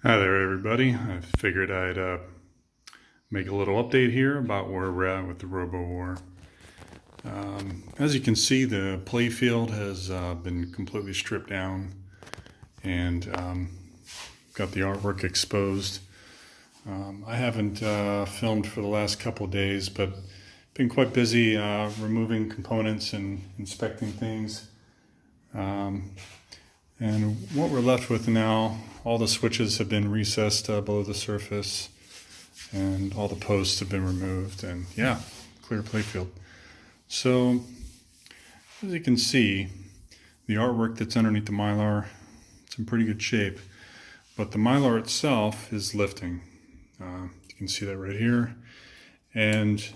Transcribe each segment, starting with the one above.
Hi there, everybody. I figured I'd make a little update here about where we're at with the robo-war. As you can see, the playfield has been completely stripped down and got the artwork exposed. I haven't filmed for the last couple of days, but been quite busy removing components and inspecting things. And what we're left with now, all the switches have been recessed below the surface and all the posts have been removed, and yeah, clear playfield. So as you can see, the artwork that's underneath the Mylar, it's in pretty good shape, but the Mylar itself is lifting. You can see that right here. And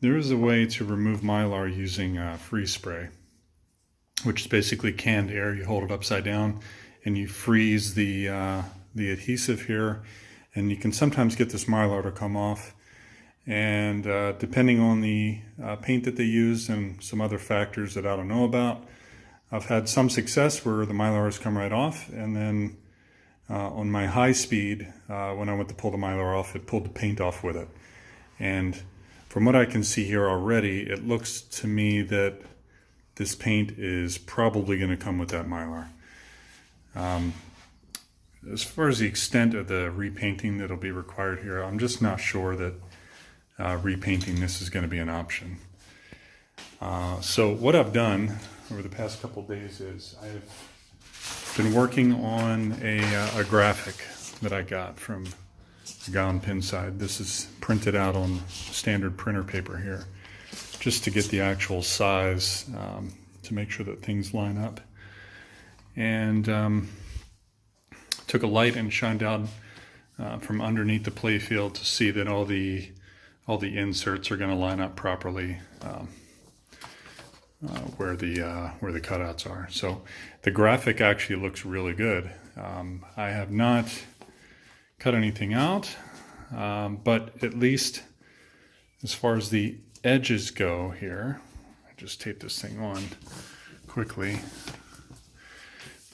there is a way to remove Mylar using freeze spray, which is basically canned air. You hold it upside down and you freeze the adhesive here, and you can sometimes get this Mylar to come off. And depending on the paint that they use and some other factors that I don't know about, I've had some success where the Mylar has come right off, and then on my high speed, when I went to pull the Mylar off, it pulled the paint off with it. And from what I can see here already, it looks to me that this paint is probably going to come with that Mylar. As far as the extent of the repainting that'll be required here, I'm just not sure that repainting this is going to be an option. So what I've done over the past couple of days is I've been working on a graphic that I got from the guy on Pinside. This is printed out on standard printer paper here, just to get the actual size, to make sure that things line up. And took a light and shined down from underneath the playfield to see that all the inserts are going to line up properly where the cutouts are. So the graphic actually looks really good. I have not cut anything out, but at least as far as the edges go here, I just tape this thing on quickly.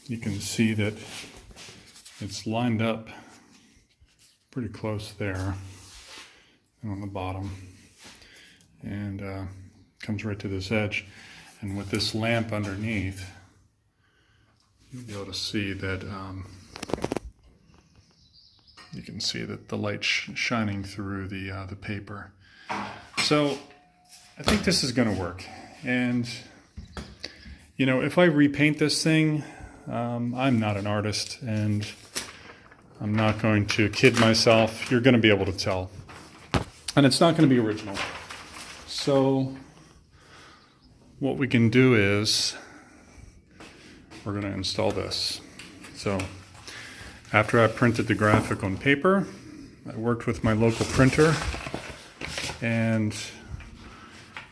You can see that it's lined up pretty close there and on the bottom, and comes right to this edge. And with this lamp underneath, you'll be able to see that you can see that the light's shining through the paper. So I think this is going to work. And you know, if I repaint this thing, I'm not an artist, and I'm not going to kid myself. You're going to be able to tell. And it's not going to be original. So what we can do is we're going to install this. So after I printed the graphic on paper, I worked with my local printer, and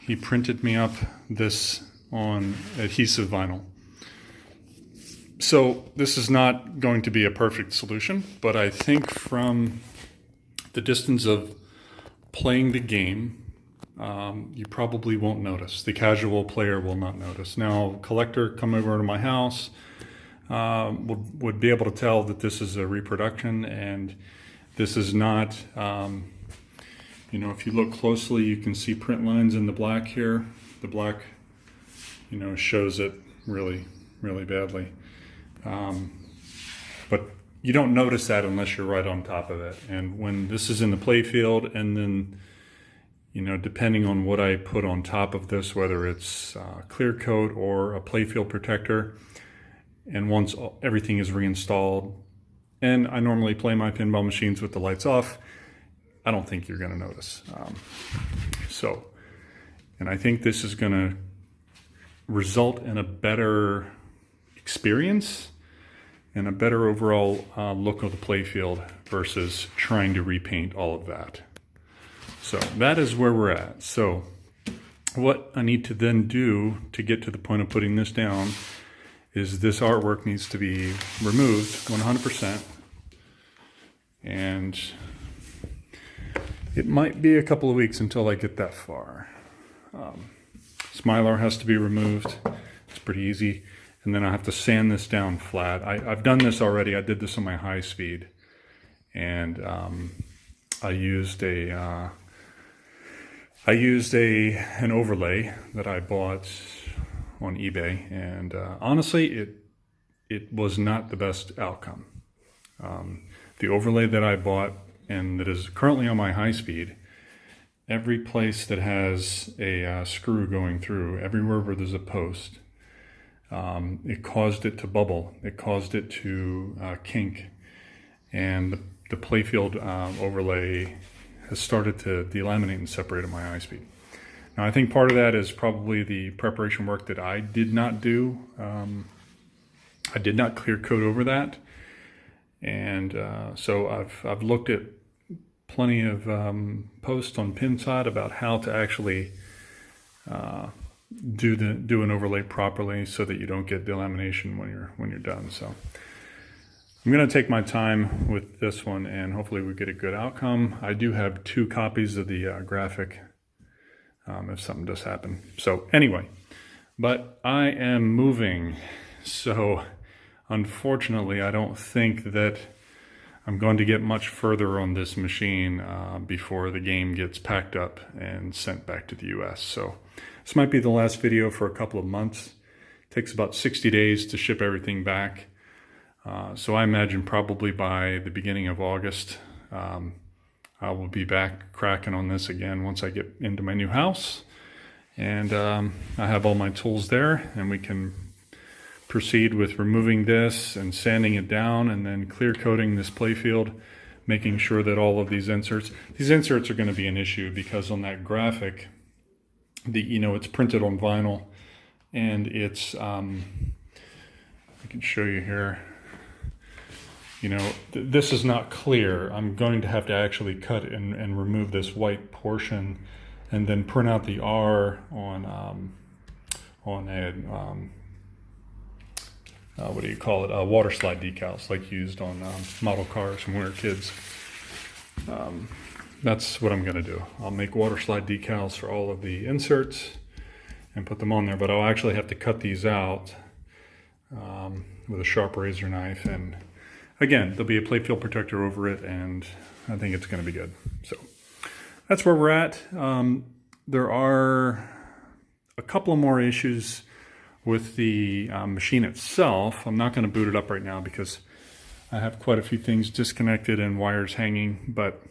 he printed me up this on adhesive vinyl. So this is not going to be a perfect solution, but I think from the distance of playing the game, you probably won't notice. The casual player will not notice. Now, a collector come over to my house would be able to tell that this is a reproduction, and this is not, you know, if you look closely, you can see print lines in the black here. The black, you know, shows it really, really badly. But you don't notice that unless you're right on top of it. And when this is in the playfield, and then, you know, depending on what I put on top of this, whether it's clear coat or a playfield protector, and once everything is reinstalled, and I normally play my pinball machines with the lights off, I don't think you're going to notice. And I think this is going to result in a better experience and a better overall look of the playfield versus trying to repaint all of that. So that is where we're at. So what I need to then do to get to the point of putting this down is this artwork needs to be removed 100%. And it might be a couple of weeks until I get that far. This Mylar has to be removed. It's pretty easy. And then I have to sand this down flat. I've done this already. I did this on my high speed. and I used an overlay that I bought on eBay, and honestly, it was not the best outcome. The overlay that I bought and that is currently on my high speed, every place that has a screw going through, everywhere where there's a post, it caused it to bubble. It caused it to kink, and the playfield overlay has started to delaminate and separate at my high speed. Now, I think part of that is probably the preparation work that I did not do. I did not clear coat over that, and so I've looked at plenty of posts on Pinside about how to actually do an overlay properly so that you don't get delamination when you're done. So I'm going to take my time with this one, and hopefully we get a good outcome. I do have 2 copies of the graphic if something does happen. So anyway, but I am moving. So unfortunately, I don't think that I'm going to get much further on this machine before the game gets packed up and sent back to the US. So this might be the last video for a couple of months. It takes about 60 days to ship everything back. So I imagine probably by the beginning of August, I will be back cracking on this again once I get into my new house. And I have all my tools there, and we can proceed with removing this and sanding it down and then clear coating this playfield, making sure that all of these inserts are going to be an issue because on that graphic, it's printed on vinyl, and it's, I can show you here. This is not clear. I'm going to have to actually cut and remove this white portion and then print out the R on what do you call it? Water slide decals like used on model cars when we were kids. That's what I'm going to do. I'll make water slide decals for all of the inserts and put them on there, but I'll actually have to cut these out with a sharp razor knife, and again, there'll be a playfield protector over it, and I think it's going to be good. So that's where we're at. There are a couple of more issues with the machine itself. I'm not going to boot it up right now because I have quite a few things disconnected and wires hanging, but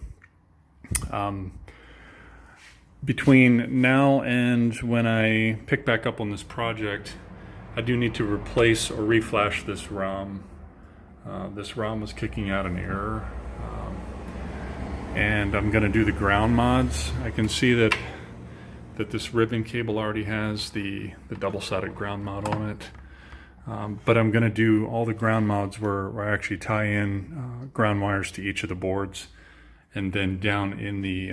between now and when I pick back up on this project, I do need to replace or reflash this ROM. This ROM was kicking out an error, and I'm going to do the ground mods. I can see that this ribbon cable already has the double-sided ground mod on it, but I'm going to do all the ground mods where I actually tie in ground wires to each of the boards, and then down in the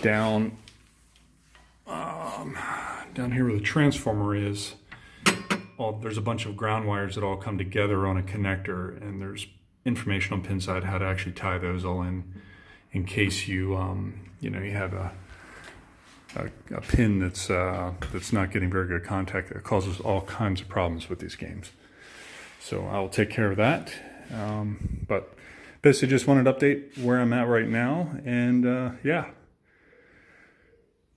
down here where the transformer is, there's a bunch of ground wires that all come together on a connector, and there's information on Pinside how to actually tie those all in case you have a pin that's not getting very good contact. That causes all kinds of problems with these games. So I'll take care of that. But basically just wanted to update where I'm at right now, and yeah,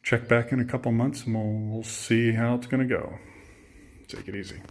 check back in a couple months and we'll see how it's going to go. Take it easy.